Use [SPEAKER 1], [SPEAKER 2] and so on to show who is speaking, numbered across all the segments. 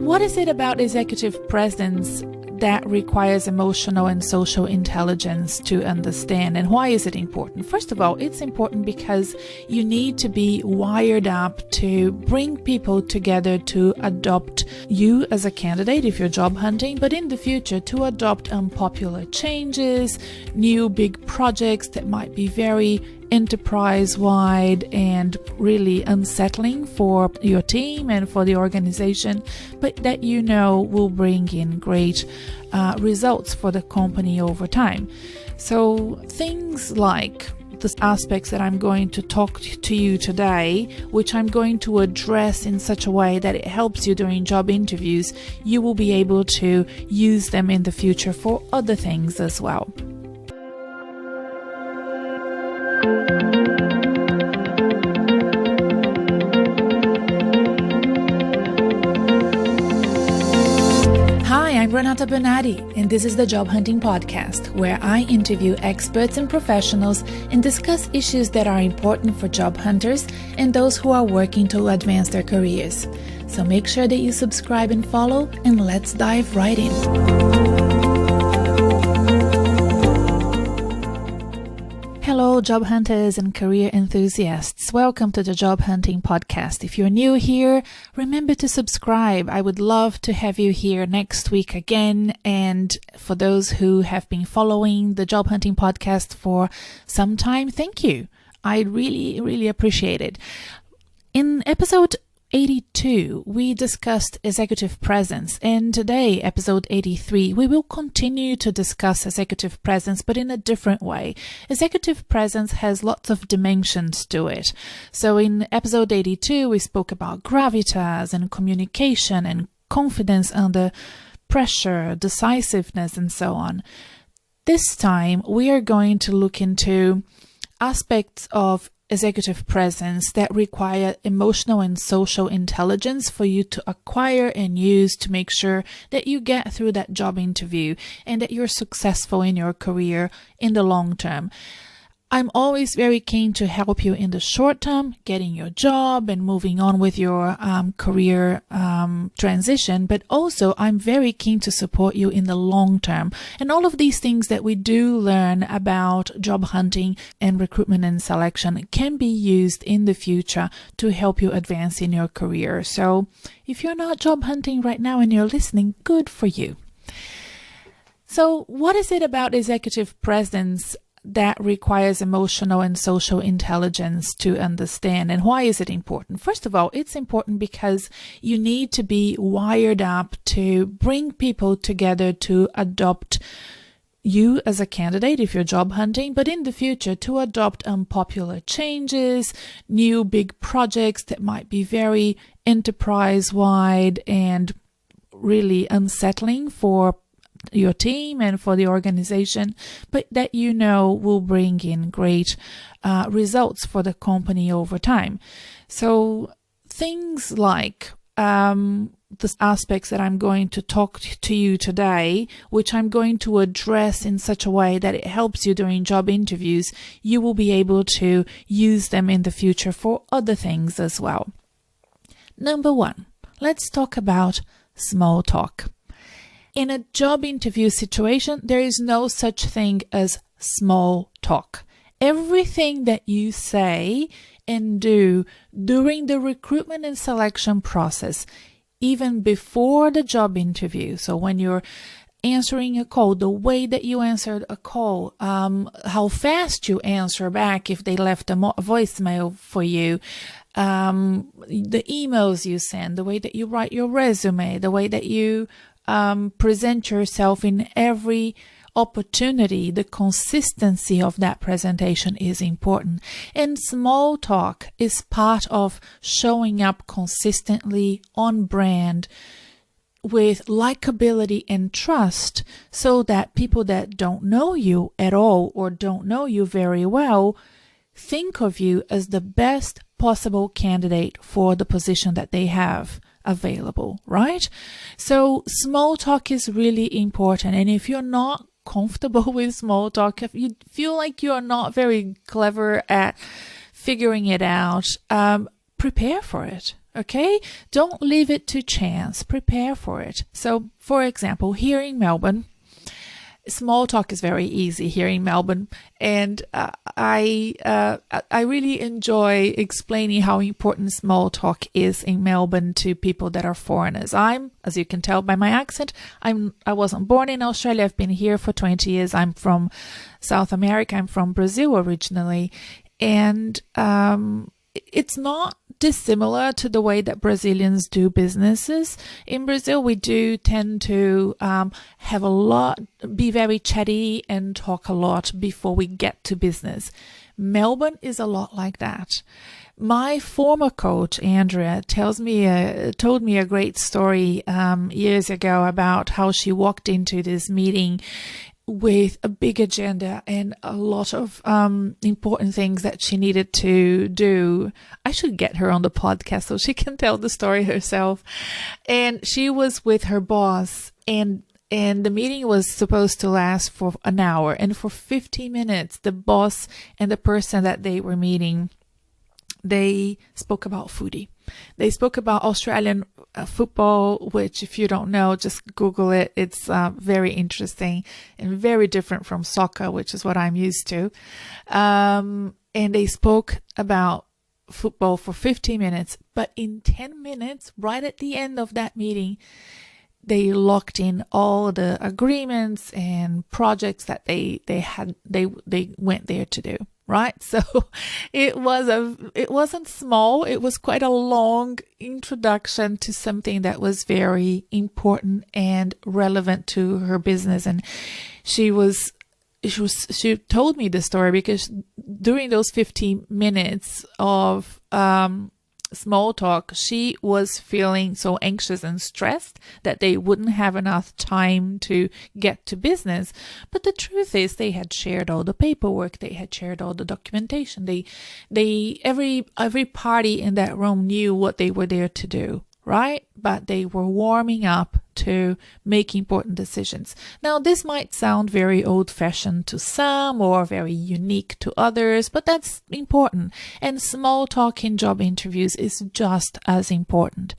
[SPEAKER 1] What is it about executive presence that requires emotional and social intelligence to understand, and why is it important? First of all, it's important because you need to be wired up to bring people together to adopt you as a candidate if you're job hunting, but in the future to adopt unpopular changes, new big projects that might be very enterprise-wide and really unsettling for your team and for the organization, but that you know will bring in great results for the company over time. So things like the aspects that I'm going to talk to you today, which I'm going to address in such a way that it helps you during job interviews, you will be able to use them in the future for other things as well. I'm Renata Bernardi, and this is the Job Hunting Podcast, where I interview experts and professionals and discuss issues that are important for job hunters and those who are working to advance their careers. So make sure that you subscribe and follow, and let's dive right in. Hello, job hunters and career enthusiasts. Welcome to the Job Hunting Podcast. If you're new here, remember to subscribe. I would love to have you here next week again. And for those who have been following the Job Hunting Podcast for some time, thank you. I really appreciate it. In episode 82, we discussed executive presence, and today, episode 83, we will continue to discuss executive presence, but in a different way. Executive presence has lots of dimensions to it. So in episode 82, we spoke about gravitas and communication and confidence under pressure, decisiveness, and so on. This time, we are going to look into aspects of executive presence that require emotional and social intelligence for you to acquire and use to make sure that you get through that job interview and that you're successful in your career in the long term. I'm always very keen to help you in the short term, getting your job and moving on with your career transition, but also I'm very keen to support you in the long term. And all of these things that we do learn about job hunting and recruitment and selection can be used in the future to help you advance in your career. So if you're not job hunting right now and you're listening, good for you. So what is it about executive presence that requires emotional and social intelligence to understand, and why is it important? First of all, it's important because you need to be wired up to bring people together to adopt you as a candidate if you're job hunting, but in the future to adopt unpopular changes, new big projects that might be very enterprise-wide and really unsettling for your team and for the organization, but that you know will bring in great results for the company over time. So things like the aspects that I'm going to talk to you today, which I'm going to address in such a way that it helps you during job interviews, you will be able to use them in the future for other things as well. Number one, let's talk about small talk. In a job interview situation, there is no such thing as small talk. Everything that you say and do during the recruitment and selection process, even before the job interview, so when you're answering a call, the way that you answered a call, how fast you answer back if they left a voicemail for you, the emails you send, the way that you write your resume, the way that you present yourself in every opportunity, the consistency of that presentation is important. And small talk is part of showing up consistently on brand with likability and trust, so that people that don't know you at all or don't know you very well think of you as the best possible candidate for the position that they have available, right? So small talk is really important. And if you're not comfortable with small talk, if you feel like you're not very clever at figuring it out, prepare for it. Okay? Don't leave it to chance. Prepare for it. So, for example, here in Melbourne, small talk is very easy here in Melbourne, and I really enjoy explaining how important small talk is in Melbourne to people that are foreigners. As you can tell by my accent, I wasn't born in Australia. I've been here for 20 years. I'm from South America. I'm from Brazil originally, and it's not dissimilar to the way that Brazilians do businesses. In Brazil, we do tend to be very chatty and talk a lot before we get to business. Melbourne is a lot like that. My former coach, Andrea, told me a great story years ago about how she walked into this meeting with a big agenda and a lot of important things that she needed to do. I should get her on the podcast so she can tell the story herself. And she was with her boss, and the meeting was supposed to last for an hour. And for 50 minutes, the boss and the person that they were meeting, they spoke about foodie. They spoke about Australian football, which if you don't know, just Google it. It's very interesting and very different from soccer, which is what I'm used to. And they spoke about football for 50 minutes, but in 10 minutes, right at the end of that meeting, they locked in all the agreements and projects that they went there to do. Right. So it wasn't small. It was quite a long introduction to something that was very important and relevant to her business. And she told me the story because during those 15 minutes of, small talk, she was feeling so anxious and stressed that they wouldn't have enough time to get to business. But the truth is, they had shared all the paperwork, they had shared all the documentation. Every party in that room knew what they were there to do, right? But they were warming up to make important decisions. Now, this might sound very old-fashioned to some or very unique to others, but that's important. And small talk in job interviews is just as important.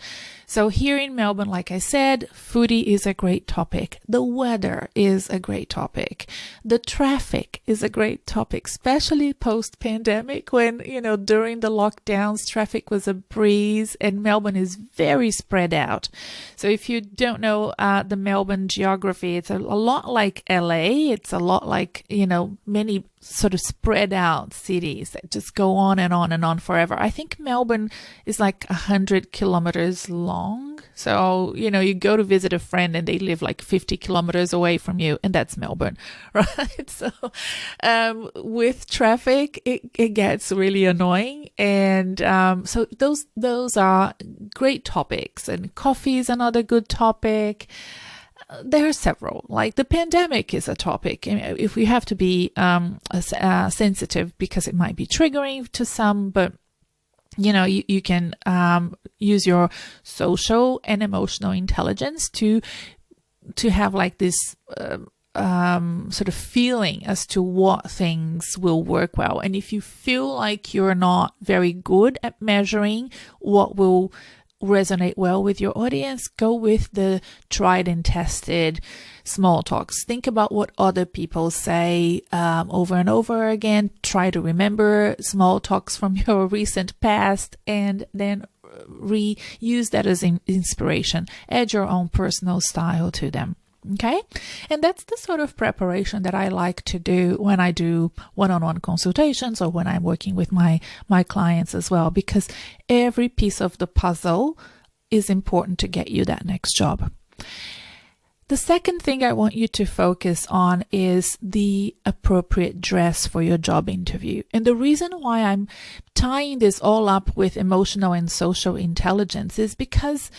[SPEAKER 1] So here in Melbourne, like I said, foodie is a great topic. The weather is a great topic. The traffic is a great topic, especially post-pandemic when, during the lockdowns, traffic was a breeze and Melbourne is very spread out. So if you don't know the Melbourne geography, it's a lot like LA. It's a lot like, many sort of spread out cities that just go on and on and on forever. I think Melbourne is like 100 kilometers long. So, you go to visit a friend and they live like 50 kilometers away from you, and that's Melbourne, right? So, with traffic, it gets really annoying. And, so those are great topics, and coffee is another good topic. There are several, like the pandemic is a topic. If we have to be sensitive because it might be triggering to some, but you can use your social and emotional intelligence to have like this sort of feeling as to what things will work well. And if you feel like you're not very good at measuring what will resonate well with your audience, go with the tried and tested small talks. Think about what other people say over and over again. Try to remember small talks from your recent past and then reuse that as inspiration. Add your own personal style to them. Okay. And that's the sort of preparation that I like to do when I do one-on-one consultations or when I'm working with my clients as well, because every piece of the puzzle is important to get you that next job. The second thing I want you to focus on is the appropriate dress for your job interview. And the reason why I'm tying this all up with emotional and social intelligence is because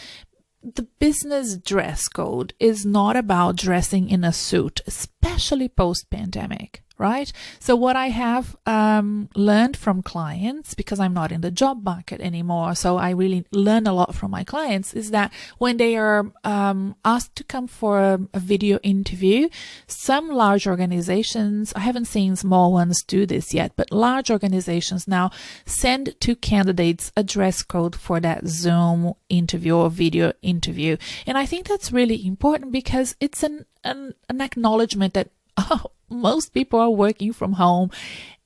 [SPEAKER 1] the business dress code is not about dressing in a suit, especially post-pandemic, right? So what I have learned from clients, because I'm not in the job market anymore, so I really learn a lot from my clients, is that when they are asked to come for a video interview, some large organizations, I haven't seen small ones do this yet, but large organizations now send to candidates a dress code for that Zoom interview or video interview. And I think that's really important because it's an acknowledgement that most people are working from home,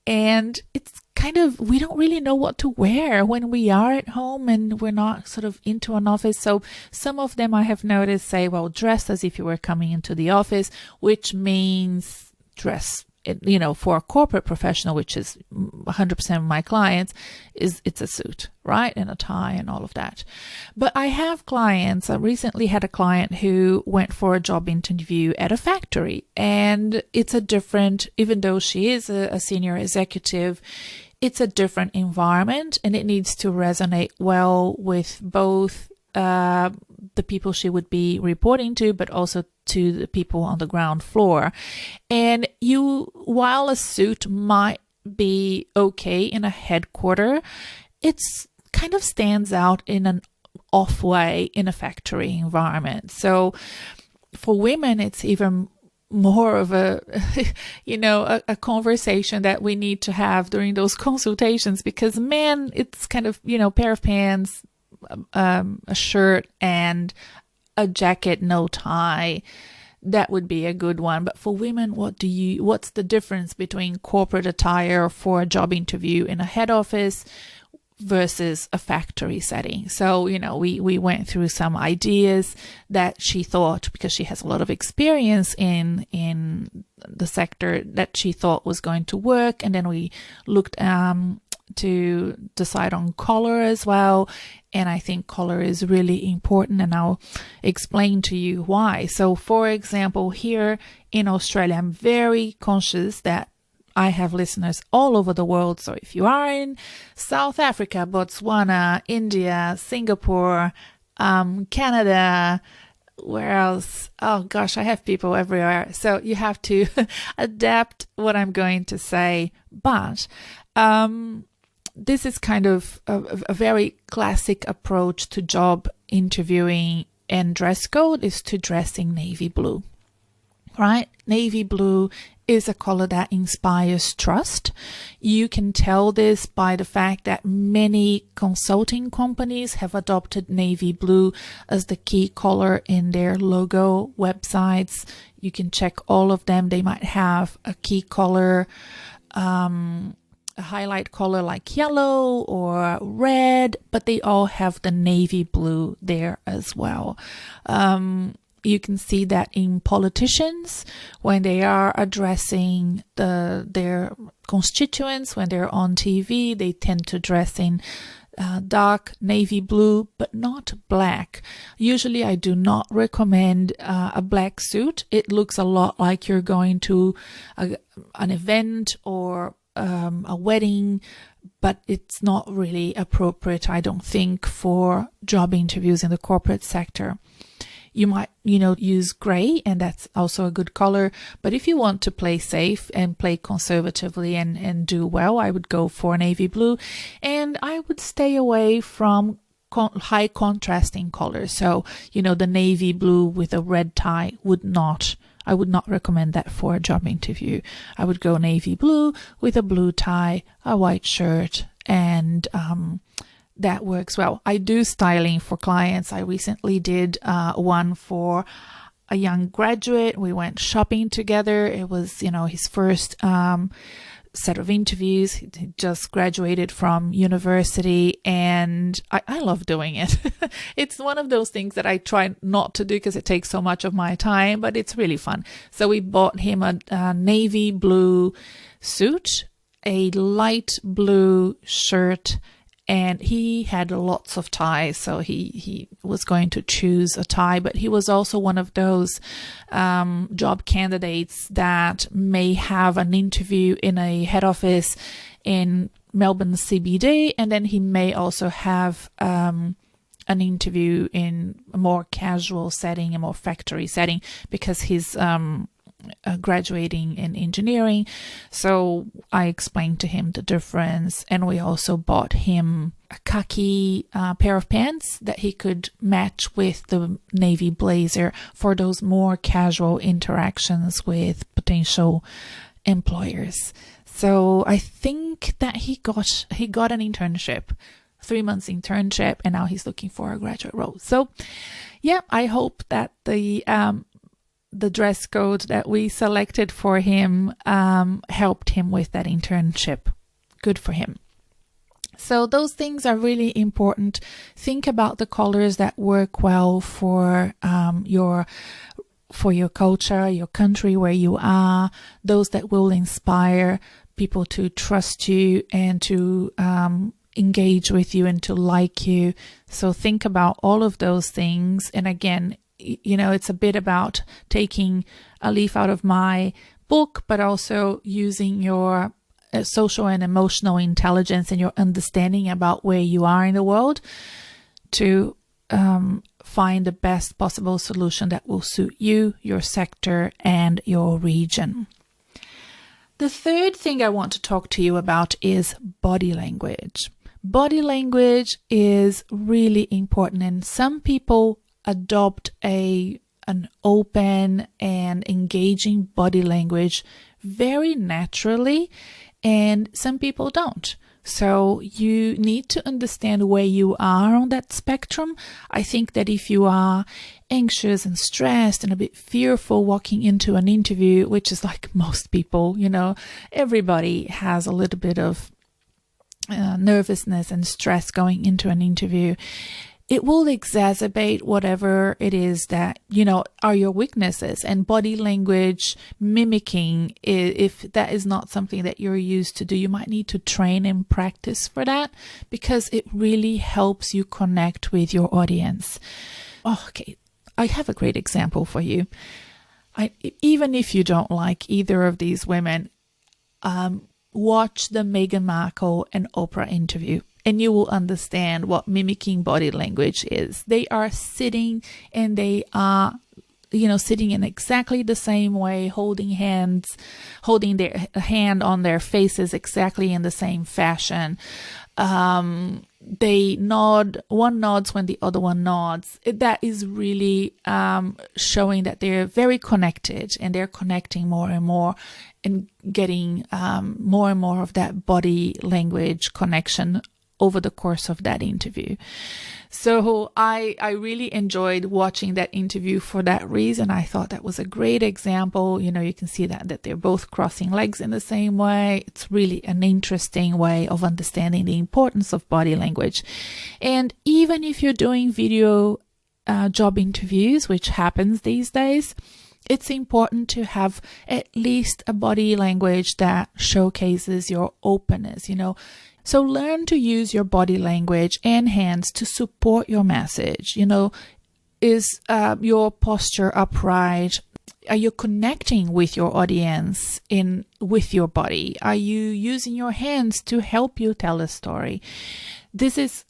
[SPEAKER 1] and it's kind of, we don't really know what to wear when we are at home and we're not sort of into an office. So some of them I have noticed say, well, dress as if you were coming into the office, which means dress, you know, for a corporate professional, which is 100% of my clients, it's a suit, right? And a tie and all of that. But I have clients, I recently had a client who went for a job interview at a factory, and it's a different, even though she is a senior executive, it's a different environment, and it needs to resonate well with both the people she would be reporting to, but also to the people on the ground floor. And while a suit might be okay in a headquarter, it's kind of stands out in an off way in a factory environment. So for women, it's even more of a, a conversation that we need to have during those consultations, because men, it's kind of, pair of pants, a shirt and a jacket, no tie. That would be a good one. But for women, what's the difference between corporate attire for a job interview in a head office versus a factory setting? So, we went through some ideas that she thought, because she has a lot of experience in the sector, that she thought was going to work. And then we looked to decide on color as well. And I think color is really important, and I'll explain to you why. So for example, here in Australia, I'm very conscious that I have listeners all over the world. So if you are in South Africa, Botswana, India, Singapore, Canada, where else? Oh gosh, I have people everywhere. So you have to adapt what I'm going to say. But this is kind of a very classic approach to job interviewing and dress code, is to dress in navy blue, right? Navy blue is a color that inspires trust. You can tell this by the fact that many consulting companies have adopted navy blue as the key color in their logo websites. You can check all of them. They might have a key color, a highlight color like yellow or red, but they all have the navy blue there as well. You can see that in politicians when they are addressing their constituents, when they're on TV, they tend to dress in dark navy blue, but not black. Usually I do not recommend a black suit. It looks a lot like you're going to an event or a wedding, but it's not really appropriate, I don't think, for job interviews in the corporate sector. You might, use gray, and that's also a good color. But if you want to play safe and play conservatively and do well, I would go for navy blue. And I would stay away from high contrasting colors. So, the navy blue with a red tie I would not recommend that for a job interview. I would go navy blue with a blue tie, a white shirt, and that works well. I do styling for clients. I recently did one for a young graduate. We went shopping together. It was, his first set of interviews. He just graduated from university, and I love doing it. It's one of those things that I try not to do because it takes so much of my time, but it's really fun. So we bought him a navy blue suit, a light blue shirt, and he had lots of ties, so he was going to choose a tie, but he was also one of those job candidates that may have an interview in a head office in Melbourne CBD, and then he may also have an interview in a more casual setting, a more factory setting, because his graduating in engineering. So I explained to him the difference, and we also bought him a khaki pair of pants that he could match with the navy blazer for those more casual interactions with potential employers. So I think that he got an internship, 3 months internship, and now he's looking for a graduate role. So yeah, I hope that the dress code that we selected for him helped him with that internship. Good for him. So those things are really important. Think about the colors that work well for your culture, your country where you are, those that will inspire people to trust you and to engage with you and to like you. So think about all of those things. And again, it's a bit about taking a leaf out of my book, but also using your social and emotional intelligence and your understanding about where you are in the world to find the best possible solution that will suit you, your sector, and your region. The third thing I want to talk to you about is body language. Body language is really important, and some people adopt an open and engaging body language very naturally, and some people don't. So you need to understand where you are on that spectrum. I think that if you are anxious and stressed and a bit fearful walking into an interview, which is like most people, everybody has a little bit of nervousness and stress going into an interview. It will exacerbate whatever it is that, are your weaknesses, and body language mimicking. If that is not something that you're used to do, you might need to train and practice for that, because it really helps you connect with your audience. Okay, I have a great example for you. Even if you don't like either of these women, watch the Meghan Markle and Oprah interview, and you will understand what mimicking body language is. They are sitting, and they are, sitting in exactly the same way, holding their hand on their faces exactly in the same fashion. They nod, one nods when the other one nods. That is really showing that they're very connected, and they're connecting more and more and getting more and more of that body language connection over the course of that interview. So I really enjoyed watching that interview for that reason. I thought that was a great example. You can see that they're both crossing legs in the same way. It's really an interesting way of understanding the importance of body language. And even if you're doing video job interviews, which happens these days, it's important to have at least a body language that showcases your openness, So learn to use your body language and hands to support your message. Is your posture upright? Are you connecting with your audience with your body? Are you using your hands to help you tell a story? This is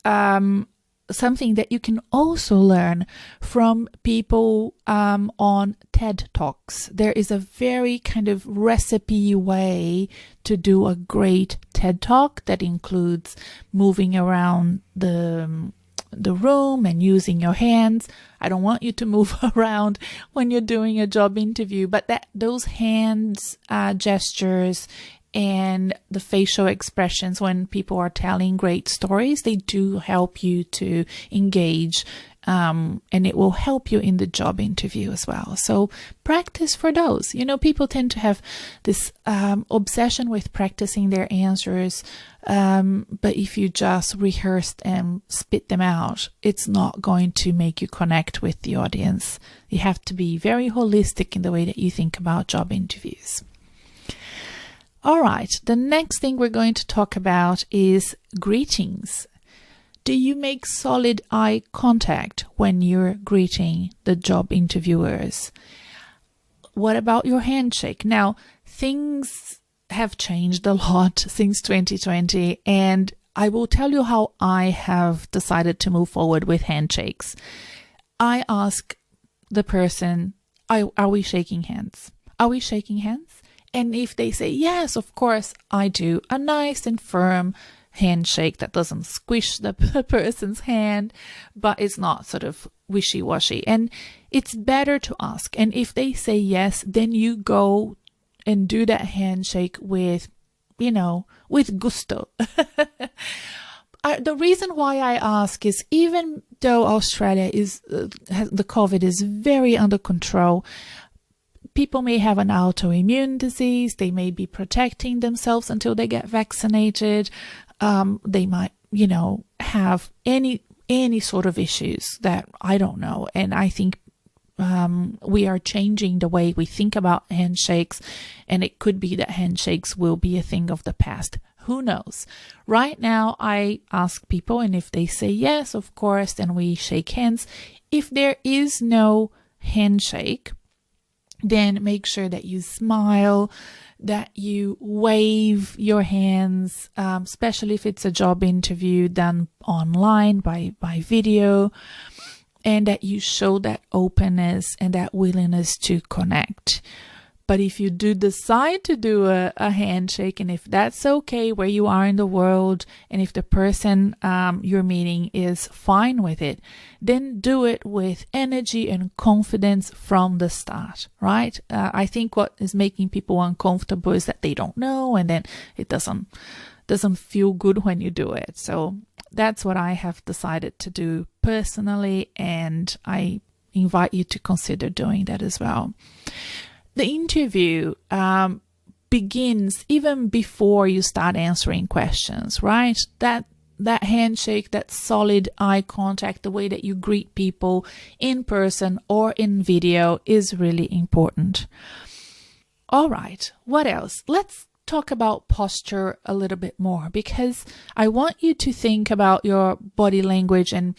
[SPEAKER 1] something that you can also learn from people on TED Talks. There is a very kind of recipe way to do a great TED Talk that includes moving around the room and using your hands. I don't want you to move around when you're doing a job interview, but those hands gestures and the facial expressions when people are telling great stories, they do help you to engage, and it will help you in the job interview as well. So practice for those. People tend to have this obsession with practicing their answers, but if you just rehearsed and spit them out, it's not going to make you connect with the audience. You have to be very holistic in the way that you think about job interviews. All right, the next thing we're going to talk about is greetings. Do you make solid eye contact when you're greeting the job interviewers? What about your handshake? Now, things have changed a lot since 2020, and I will tell you how I have decided to move forward with handshakes. I ask the person, are we shaking hands? Are we shaking hands? And if they say, yes, of course I do, a nice and firm handshake that doesn't squish the person's hand, but it's not sort of wishy-washy. And it's better to ask. And if they say yes, then you go and do that handshake with, with gusto. The reason why I ask is, even though Australia the COVID is very under control, people may have an autoimmune disease. They may be protecting themselves until they get vaccinated. They might, have any sort of issues that I don't know. And I think we are changing the way we think about handshakes, and it could be that handshakes will be a thing of the past. Who knows? Right now, I ask people, and if they say yes, of course, then we shake hands. If there is no handshake, then make sure that you smile, that you wave your hands, especially if it's a job interview done online by video, and that you show that openness and that willingness to connect. But if you do decide to do a handshake, and if that's okay where you are in the world, and if the person you're meeting is fine with it, then do it with energy and confidence from the start, right? I think what is making people uncomfortable is that they don't know, and then it doesn't feel good when you do it. So that's what I have decided to do personally, and I invite you to consider doing that as well. The interview begins even before you start answering questions, right? That handshake, that solid eye contact, the way that you greet people in person or in video is really important. All right, what else? Let's talk about posture a little bit more, because I want you to think about your body language and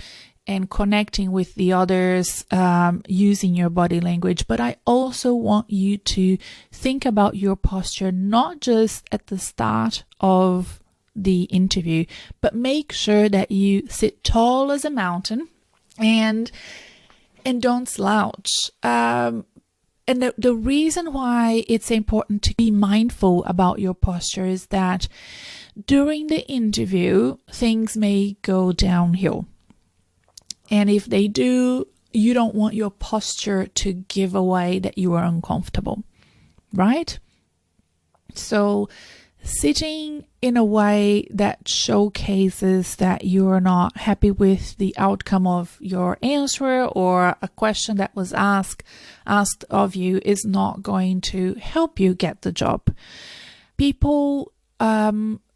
[SPEAKER 1] connecting with the others using your body language. But I also want you to think about your posture, not just at the start of the interview, but make sure that you sit tall as a mountain and don't slouch. And the reason why it's important to be mindful about your posture is that during the interview, things may go downhill. And if they do, you don't want your posture to give away that you are uncomfortable, right? So sitting in a way that showcases that you are not happy with the outcome of your answer or a question that was asked of you is not going to help you get the job. People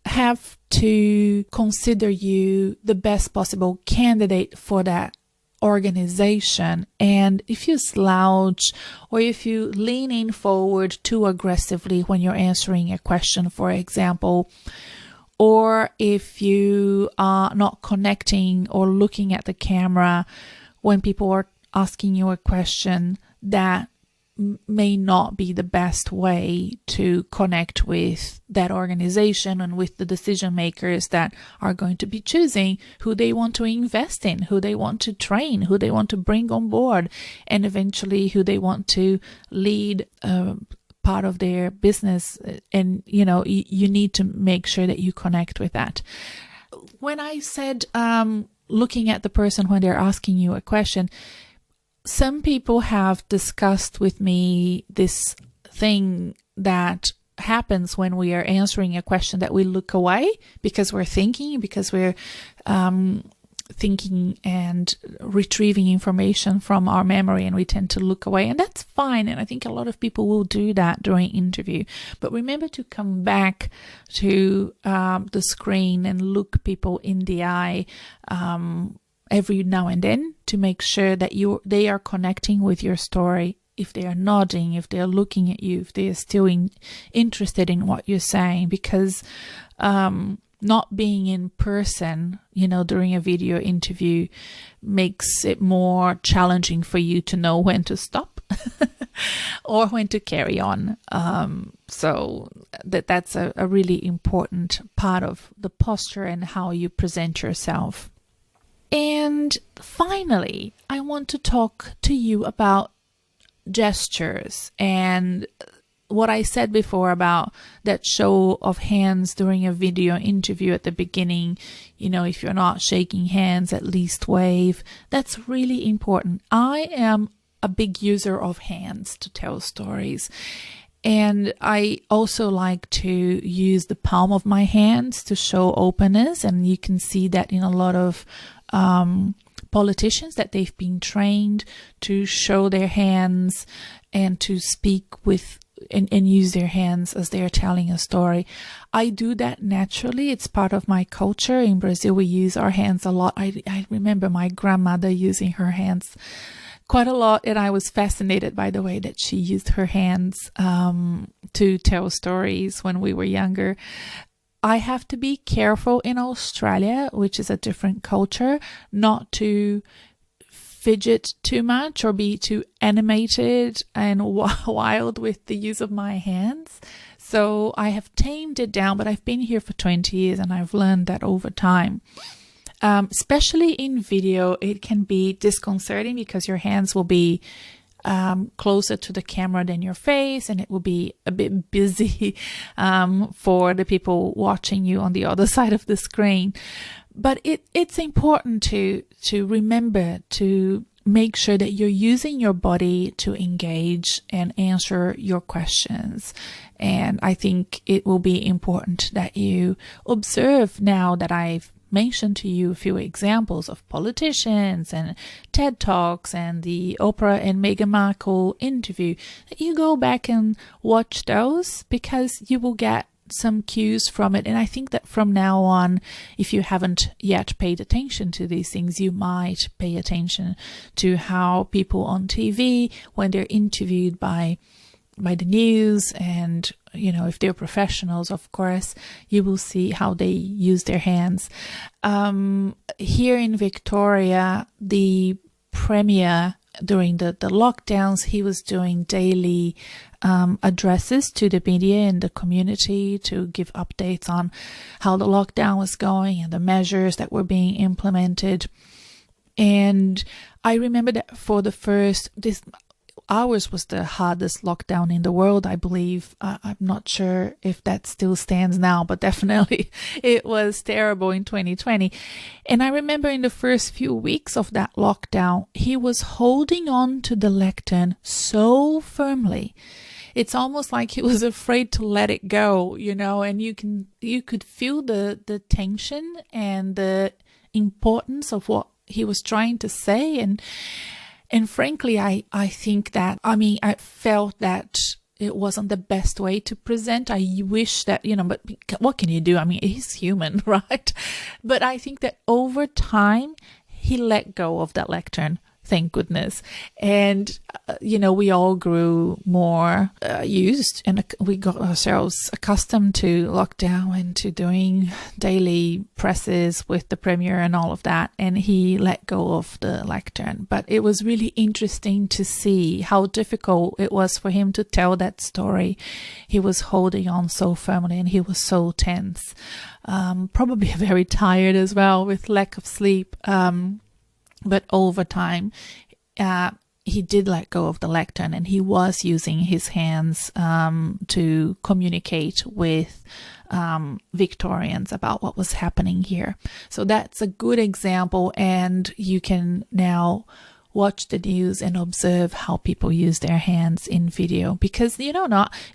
[SPEAKER 1] have to consider you the best possible candidate for that organization. And if you slouch or if you lean in forward too aggressively when you're answering a question, for example, or if you are not connecting or looking at the camera when people are asking you a question, that may not be the best way to connect with that organization and with the decision makers that are going to be choosing who they want to invest in, who they want to train, who they want to bring on board, and eventually who they want to lead part of their business. And, you need to make sure that you connect with that. When I said looking at the person when they're asking you a question, some people have discussed with me this thing that happens when we are answering a question, that we look away because we're thinking and retrieving information from our memory, and we tend to look away, and that's fine. And I think a lot of people will do that during interview. But remember to come back to the screen and look people in the eye every now and then to make sure that they are connecting with your story. If they are nodding, if they are looking at you, if they are still interested in what you're saying, because not being in person, during a video interview makes it more challenging for you to know when to stop or when to carry on. So that's a really important part of the posture and how you present yourself. And finally, I want to talk to you about gestures and what I said before about that show of hands during a video interview at the beginning, if you're not shaking hands, at least wave. That's really important. I am a big user of hands to tell stories. And I also like to use the palm of my hands to show openness. And you can see that in a lot of politicians, that they've been trained to show their hands and to speak with and use their hands as they're telling a story. I do that naturally. It's part of my culture. In Brazil, we use our hands a lot. I remember my grandmother using her hands quite a lot, and I was fascinated by the way that she used her hands to tell stories when we were younger. I have to be careful in Australia, which is a different culture, not to fidget too much or be too animated and wild with the use of my hands. So I have tamed it down, but I've been here for 20 years and I've learned that over time. Especially in video, it can be disconcerting because your hands will be closer to the camera than your face, and it will be a bit busy for the people watching you on the other side of the screen. But it's important to remember to make sure that you're using your body to engage and answer your questions. And I think it will be important that you observe, now that I've mentioned to you a few examples of politicians and TED Talks and the Oprah and Meghan Markle interview, that you go back and watch those, because you will get some cues from it. And I think that from now on, if you haven't yet paid attention to these things, you might pay attention to how people on TV, when they're interviewed by the news, and if they're professionals, of course, you will see how they use their hands. Here in Victoria, the Premier, during the lockdowns, he was doing daily addresses to the media and the community to give updates on how the lockdown was going and the measures that were being implemented. And I remember that for the first, ours was the hardest lockdown in the world, I believe. I'm not sure if that still stands now, but definitely it was terrible in 2020. And I remember in the first few weeks of that lockdown, he was holding on to the lectern so firmly. It's almost like he was afraid to let it go, and you could feel the tension and the importance of what he was trying to say. And frankly, I think that, I felt that it wasn't the best way to present. I wish that, but what can you do? He's human, right? But I think that over time, he let go of that lectern. Thank goodness. And, we all grew more used, and we got ourselves accustomed to lockdown and to doing daily presses with the Premier and all of that. And he let go of the lectern. But it was really interesting to see how difficult it was for him to tell that story. He was holding on so firmly and he was so tense. Probably very tired as well with lack of sleep. But over time, he did let go of the lectern, and he was using his hands to communicate with Victorians about what was happening here. So that's a good example, and you can now watch the news and observe how people use their hands in video, because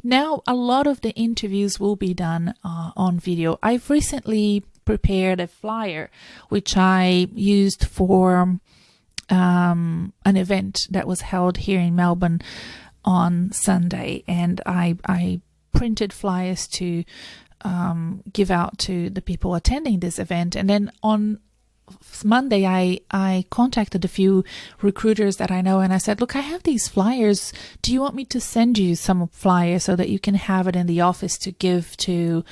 [SPEAKER 1] now a lot of the interviews will be done on video. I've recently prepared a flyer which I used for an event that was held here in Melbourne on Sunday, and I printed flyers to give out to the people attending this event. And then on Monday, I contacted a few recruiters that I know, and I said, look, I have these flyers. Do you want me to send you some flyers so that you can have it in the office to give to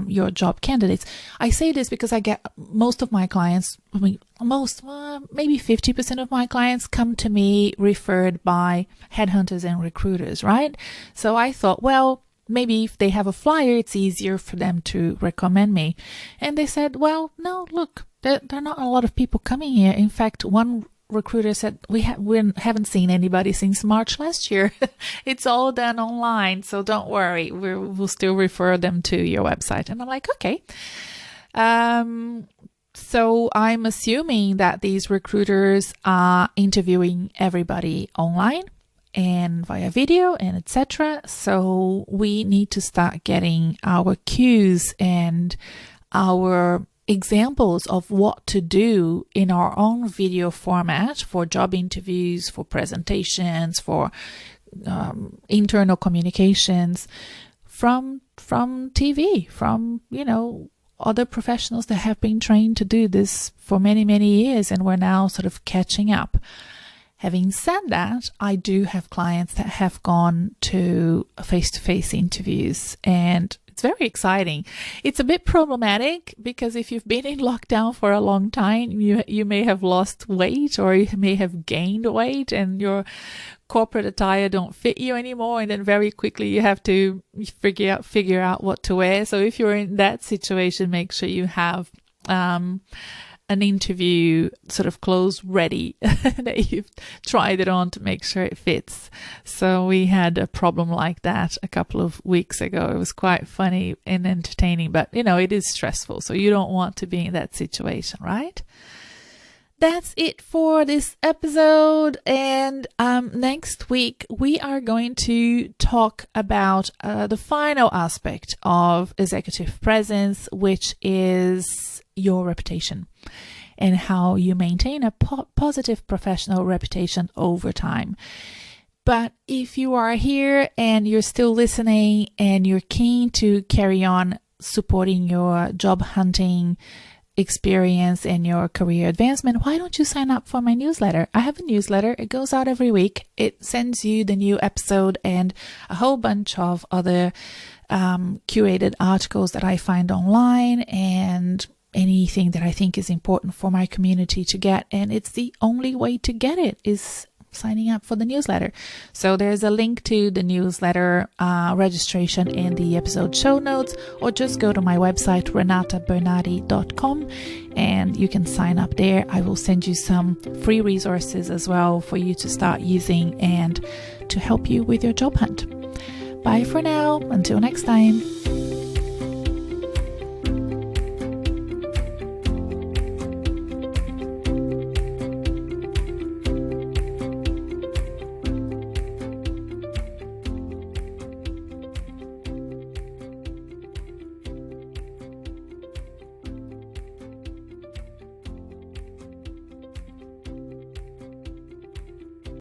[SPEAKER 1] your job candidates? I say this because I get most of my clients, maybe 50% of my clients come to me referred by headhunters and recruiters, right? So I thought, well, maybe if they have a flyer, it's easier for them to recommend me. And they said, well, no, look, there are not a lot of people coming here. In fact, one recruiter said, we haven't seen anybody since March last year. It's all done online, so don't worry. We'll still refer them to your website. And I'm like, okay. So I'm assuming that these recruiters are interviewing everybody online and via video and etc. So we need to start getting our cues and our examples of what to do in our own video format for job interviews, for presentations, for internal communications from TV, from, other professionals that have been trained to do this for many, many years, and we're now sort of catching up. Having said that, I do have clients that have gone to face-to-face interviews, and it's very exciting. It's a bit problematic because if you've been in lockdown for a long time, you may have lost weight or you may have gained weight and your corporate attire don't fit you anymore, and then very quickly you have to figure out what to wear. So if you're in that situation, make sure you have an interview sort of clothes ready that you've tried it on to make sure it fits. So we had a problem like that a couple of weeks ago. It was quite funny and entertaining, but it is stressful. So you don't want to be in that situation, right? That's it for this episode. And next week, we are going to talk about the final aspect of executive presence, which is your reputation and how you maintain a positive professional reputation over time. But if you are here and you're still listening and you're keen to carry on supporting your job hunting experience and your career advancement, why don't you sign up for my newsletter? I have a newsletter. It goes out every week. It sends you the new episode and a whole bunch of other curated articles that I find online and anything that I think is important for my community to get. And it's the only way to get it is signing up for the newsletter. So there's a link to the newsletter registration in the episode show notes, or just go to my website, renatabernardi.com, and you can sign up there. I will send you some free resources as well for you to start using and to help you with your job hunt. Bye for now. Until next time.